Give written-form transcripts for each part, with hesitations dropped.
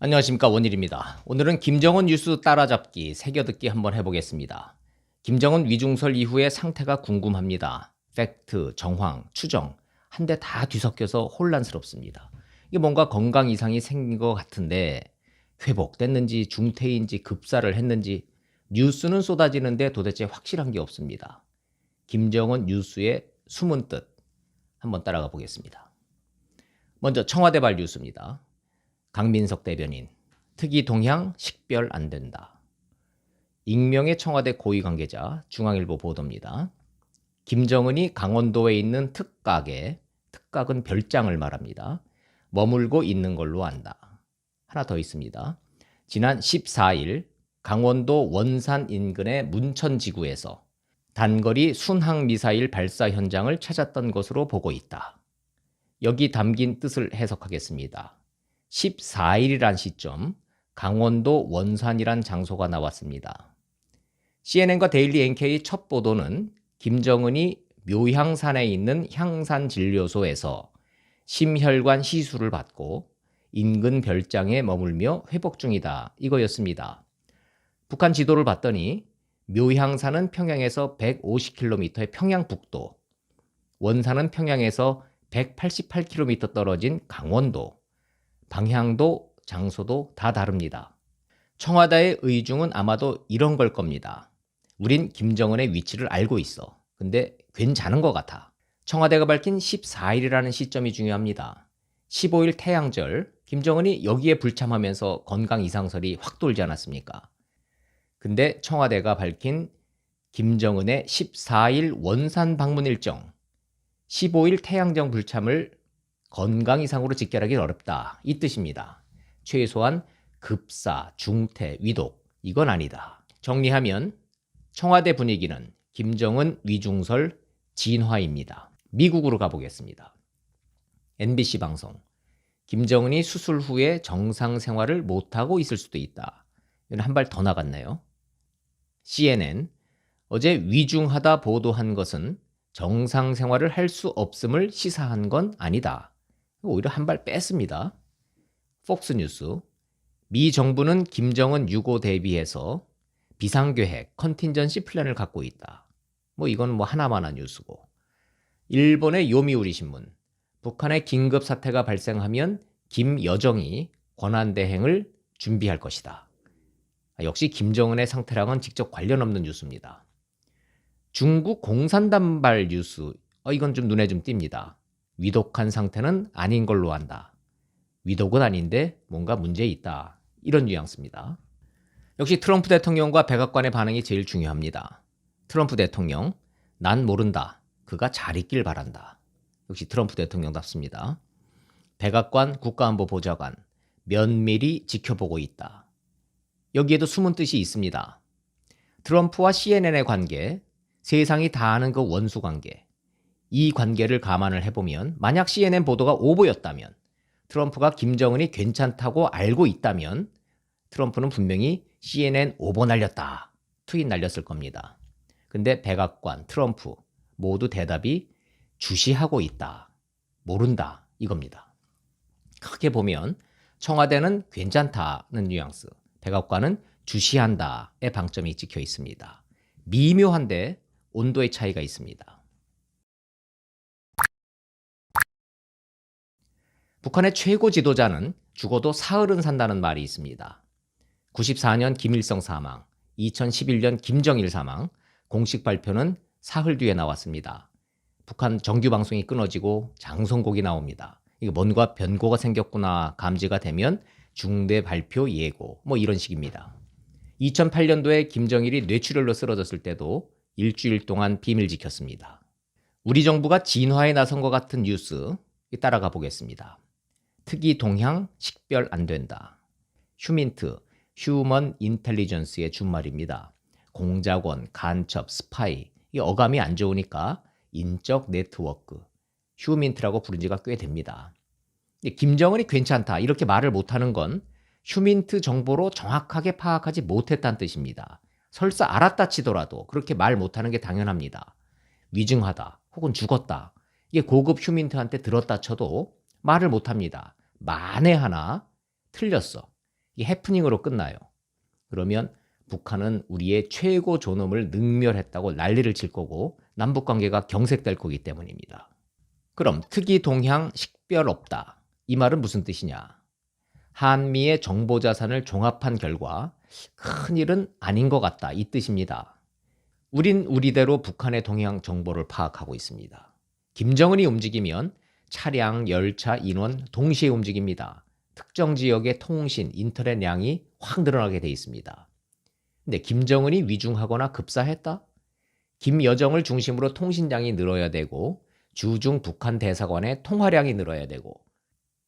안녕하십니까, 원일입니다. 오늘은 김정은 뉴스 따라잡기, 새겨듣기 한번 해보겠습니다. 김정은 위중설 이후의 상태가 궁금합니다. 팩트, 정황, 추정 한데 다 뒤섞여서 혼란스럽습니다. 이게 뭔가 건강 이상이 생긴 것 같은데 회복됐는지 중태인지 급사를 했는지 뉴스는 쏟아지는데 도대체 확실한 게 없습니다. 김정은 뉴스의 숨은 뜻 한번 따라가 보겠습니다. 먼저 청와대발 뉴스입니다. 강민석 대변인, 특이 동향 식별 안 된다. 익명의 청와대 고위 관계자, 중앙일보 보도입니다. 김정은이 강원도에 있는 특각에, 특각은 별장을 말합니다. 머물고 있는 걸로 안다. 하나 더 있습니다. 지난 14일 강원도 원산 인근의 문천지구에서 단거리 순항미사일 발사 현장을 찾았던 것으로 보고 있다. 여기 담긴 뜻을 해석하겠습니다. 14일이란 시점, 강원도 원산이란 장소가 나왔습니다. CNN과 데일리 NK 첫 보도는 김정은이 묘향산에 있는 향산진료소에서 심혈관 시술을 받고 인근 별장에 머물며 회복 중이다. 이거였습니다. 북한 지도를 봤더니 묘향산은 평양에서 150km의 평양북도, 원산은 평양에서 188km 떨어진 강원도, 방향도 장소도 다 다릅니다. 청와대의 의중은 아마도 이런 걸 겁니다. 우린 김정은의 위치를 알고 있어. 근데 괜찮은 것 같아. 청와대가 밝힌 14일이라는 시점이 중요합니다. 15일 태양절, 김정은이 여기에 불참하면서 건강 이상설이 확 돌지 않았습니까? 근데 청와대가 밝힌 김정은의 14일 원산 방문 일정, 15일 태양정 불참을 건강 이상으로 직결하기는 어렵다. 이 뜻입니다. 최소한 급사, 중태, 위독 이건 아니다. 정리하면 청와대 분위기는 김정은 위중설 진화입니다. 미국으로 가보겠습니다. MBC 방송. 김정은이 수술 후에 정상 생활을 못하고 있을 수도 있다. 이건 한 발 더 나갔네요. CNN. 어제 위중하다 보도한 것은 정상 생활을 할 수 없음을 시사한 건 아니다. 오히려 한 발 뺐습니다. 폭스뉴스. 미 정부는 김정은 유고 대비해서 비상계획, 컨틴전시 플랜을 갖고 있다. 이건 하나마나 뉴스고. 일본의 요미우리 신문. 북한의 긴급 사태가 발생하면 김여정이 권한대행을 준비할 것이다. 역시 김정은의 상태랑은 직접 관련 없는 뉴스입니다. 중국 공산당발 뉴스. 이건 좀 눈에 좀 띕니다. 위독한 상태는 아닌 걸로 안다. 위독은 아닌데 뭔가 문제 있다. 이런 뉘앙스입니다. 역시 트럼프 대통령과 백악관의 반응이 제일 중요합니다. 트럼프 대통령, 난 모른다. 그가 잘 있길 바란다. 역시 트럼프 대통령답습니다. 백악관 국가안보보좌관, 면밀히 지켜보고 있다. 여기에도 숨은 뜻이 있습니다. 트럼프와 CNN의 관계, 세상이 다 아는 그 원수 관계, 이 관계를 감안을 해보면 만약 CNN 보도가 오보였다면, 트럼프가 김정은이 괜찮다고 알고 있다면 트럼프는 분명히 CNN 오보 날렸다 트윗 날렸을 겁니다. 근데 백악관, 트럼프 모두 대답이 주시하고 있다, 모른다 이겁니다. 크게 보면 청와대는 괜찮다는 뉘앙스, 백악관은 주시한다의 방점이 찍혀 있습니다. 미묘한데 온도의 차이가 있습니다. 북한의 최고 지도자는 죽어도 사흘은 산다는 말이 있습니다. 94년 김일성 사망, 2011년 김정일 사망, 공식 발표는 사흘 뒤에 나왔습니다. 북한 정규 방송이 끊어지고 장성곡이 나옵니다. 이거 뭔가 변고가 생겼구나 감지가 되면 중대 발표 예고 이런 식입니다. 2008년도에 김정일이 뇌출혈로 쓰러졌을 때도 일주일 동안 비밀 지켰습니다. 우리 정부가 진화에 나선 것 같은 뉴스 따라가 보겠습니다. 특이 동향 식별 안 된다. 휴민트, 휴먼 인텔리전스의 준말입니다. 공작원, 간첩, 스파이, 이 어감이 안 좋으니까 인적 네트워크, 휴민트라고 부른 지가 꽤 됩니다. 김정은이 괜찮다 이렇게 말을 못하는 건 휴민트 정보로 정확하게 파악하지 못했다는 뜻입니다. 설사 알았다 치더라도 그렇게 말 못하는 게 당연합니다. 위중하다 혹은 죽었다, 이게 고급 휴민트한테 들었다 쳐도 말을 못합니다. 만에 하나 틀렸어. 이 해프닝으로 끝나요. 그러면 북한은 우리의 최고 존엄을 능멸했다고 난리를 칠 거고 남북 관계가 경색될 거기 때문입니다. 그럼 특이 동향 식별 없다. 이 말은 무슨 뜻이냐? 한미의 정보 자산을 종합한 결과 큰일은 아닌 것 같다. 이 뜻입니다. 우린 우리대로 북한의 동향 정보를 파악하고 있습니다. 김정은이 움직이면 차량, 열차, 인원 동시에 움직입니다. 특정 지역의 통신, 인터넷 양이 확 늘어나게 돼 있습니다. 근데 김정은이 위중하거나 급사했다? 김여정을 중심으로 통신량이 늘어야 되고 주중 북한 대사관의 통화량이 늘어야 되고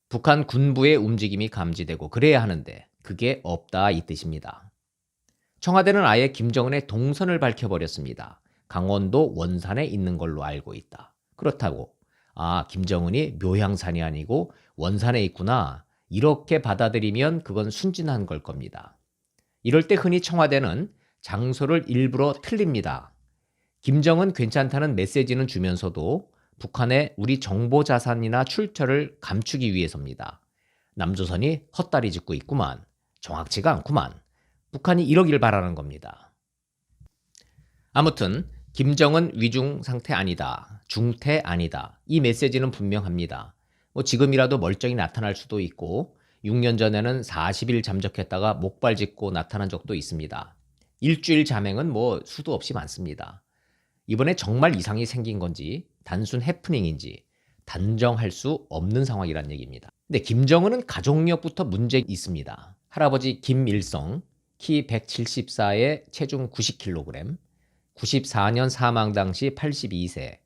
북한 군부의 움직임이 감지되고 그래야 하는데 그게 없다 이 뜻입니다. 청와대는 아예 김정은의 동선을 밝혀버렸습니다. 강원도 원산에 있는 걸로 알고 있다. 그렇다고 김정은이 묘향산이 아니고 원산에 있구나 이렇게 받아들이면 그건 순진한 걸 겁니다. 이럴 때 흔히 청와대는 장소를 일부러 틀립니다. 김정은 괜찮다는 메시지는 주면서도 북한의 우리 정보 자산이나 출처를 감추기 위해서입니다. 남조선이 헛다리 짚고 있구만. 정확치가 않구만. 북한이 이러길 바라는 겁니다. 아무튼 김정은 위중 상태 아니다. 중태 아니다. 이 메시지는 분명합니다. 지금이라도 멀쩡히 나타날 수도 있고 6년 전에는 40일 잠적했다가 목발 짚고 나타난 적도 있습니다. 일주일 잠행은 수도 없이 많습니다. 이번에 정말 이상이 생긴 건지 단순 해프닝인지 단정할 수 없는 상황이란 얘기입니다. 근데 김정은은 가족력부터 문제 있습니다. 할아버지 김일성, 키 174에 체중 90kg, 94년 사망 당시 82세,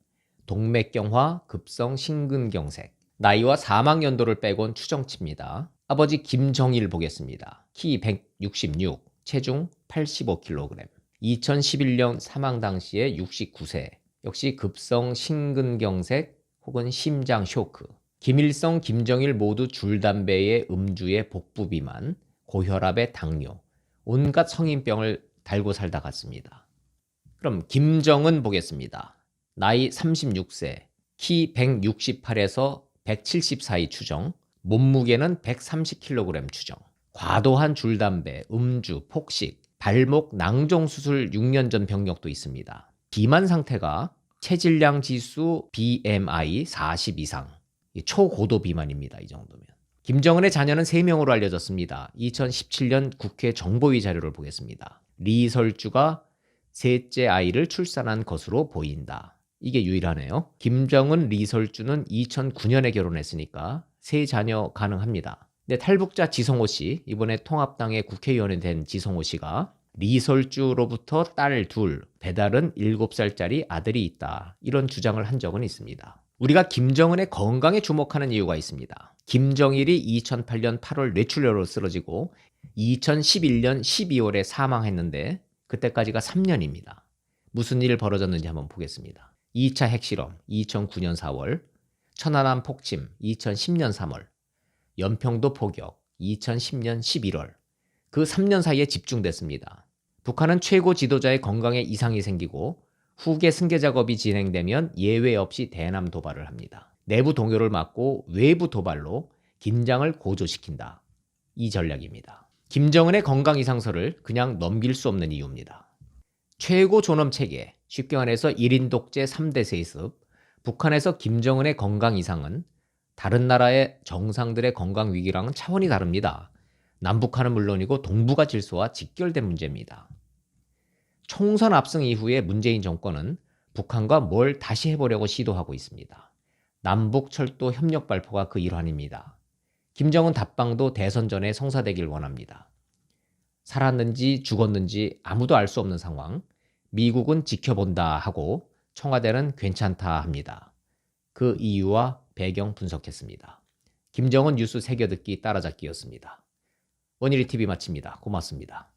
동맥경화, 급성 심근경색, 나이와 사망 연도를 빼곤 추정치입니다. 아버지 김정일 보겠습니다. 키 166, 체중 85kg, 2011년 사망 당시에 69세, 역시 급성 심근경색 혹은 심장 쇼크. 김일성, 김정일 모두 줄담배에 음주에 복부 비만, 고혈압에 당뇨, 온갖 성인병을 달고 살다 갔습니다. 그럼 김정은 보겠습니다. 나이 36세, 키 168에서 170 사이 추정, 몸무게는 130kg 추정. 과도한 줄담배, 음주, 폭식, 발목 낭종 수술 6년 전 병력도 있습니다. 비만 상태가 체질량 지수 BMI 40 이상, 초고도 비만입니다. 이 정도면. 김정은의 자녀는 3명으로 알려졌습니다. 2017년 국회 정보위 자료를 보겠습니다. 리설주가 셋째 아이를 출산한 것으로 보인다. 이게 유일하네요. 김정은, 리설주는 2009년에 결혼했으니까 3자녀 가능합니다. 근데 탈북자 지성호 씨, 이번에 통합당의 국회의원이 된 지성호 씨가 리설주로부터 딸 둘, 배달은 7살짜리 아들이 있다. 이런 주장을 한 적은 있습니다. 우리가 김정은의 건강에 주목하는 이유가 있습니다. 김정일이 2008년 8월 뇌출혈로 쓰러지고 2011년 12월에 사망했는데 그때까지가 3년입니다. 무슨 일 벌어졌는지 한번 보겠습니다. 2차 핵실험 2009년 4월, 천안함 폭침 2010년 3월, 연평도 포격 2010년 11월. 그 3년 사이에 집중됐습니다. 북한은 최고 지도자의 건강에 이상이 생기고 후계 승계 작업이 진행되면 예외 없이 대남 도발을 합니다. 내부 동요를 막고 외부 도발로 긴장을 고조시킨다. 이 전략입니다. 김정은의 건강 이상설을 그냥 넘길 수 없는 이유입니다. 최고 존엄 체계, 쉽게 말해서 1인 독재 3대 세습, 북한에서 김정은의 건강 이상은 다른 나라의 정상들의 건강 위기랑은 차원이 다릅니다. 남북한은 물론이고 동북아 질서와 직결된 문제입니다. 총선 압승 이후에 문재인 정권은 북한과 뭘 다시 해보려고 시도하고 있습니다. 남북 철도 협력 발표가 그 일환입니다. 김정은 답방도 대선 전에 성사되길 원합니다. 살았는지 죽었는지 아무도 알 수 없는 상황, 미국은 지켜본다 하고 청와대는 괜찮다 합니다. 그 이유와 배경 분석했습니다. 김정은 뉴스 새겨듣기 따라잡기였습니다. 원일이 TV 마칩니다. 고맙습니다.